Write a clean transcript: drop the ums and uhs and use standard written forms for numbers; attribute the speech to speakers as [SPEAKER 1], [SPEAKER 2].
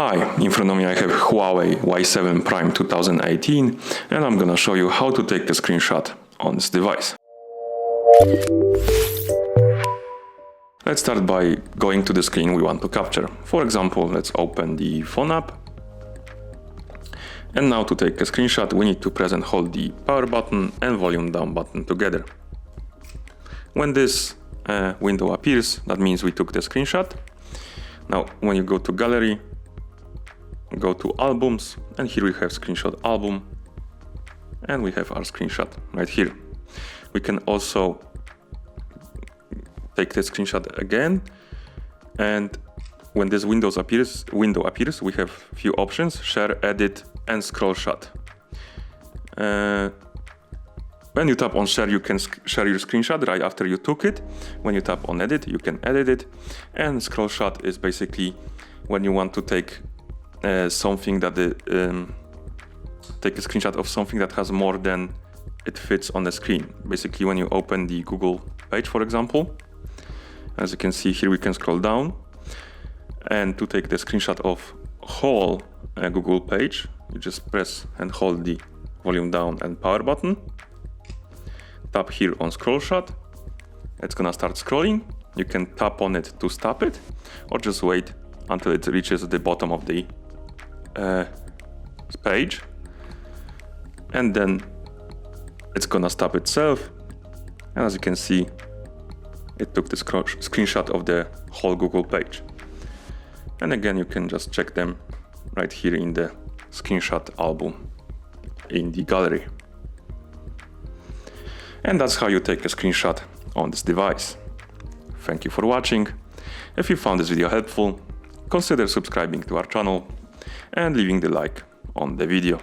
[SPEAKER 1] Hi, in front of me I have Huawei Y7 Prime 2018 and I'm gonna show you how to take a screenshot on this device. Let's start by going to the screen we want to capture. For example, let's open the phone app. And now to take a screenshot, we need to press and hold the power button and volume down button together. When this window appears, that means we took the screenshot. Now, when you go to gallery, go to albums, and here we have screenshot album, and we have our screenshot right here. We can also take the screenshot again, and when this window appears, we have few options: share, edit, and scroll shot. When you tap on share, you can share your screenshot right after you took it. When you tap on edit, you can edit it. And scroll shot is basically when you want to take something that take a screenshot of something that has more than it fits on the screen. Basically, when you open the Google page, for example, as you can see here, we can scroll down, and to take the screenshot of whole Google page, you just press and hold the volume down and power button. Tap here on scroll shot. It's gonna start scrolling. You can tap on it to stop it, or just wait until it reaches the bottom of the page, and then it's gonna stop itself. And as you can see, it took the screenshot of the whole Google page. And again, you can just check them right here in the screenshot album in the gallery. And that's how you take a screenshot on this device. Thank you for watching. If you found this video helpful, consider subscribing to our channel and leaving the like on the video.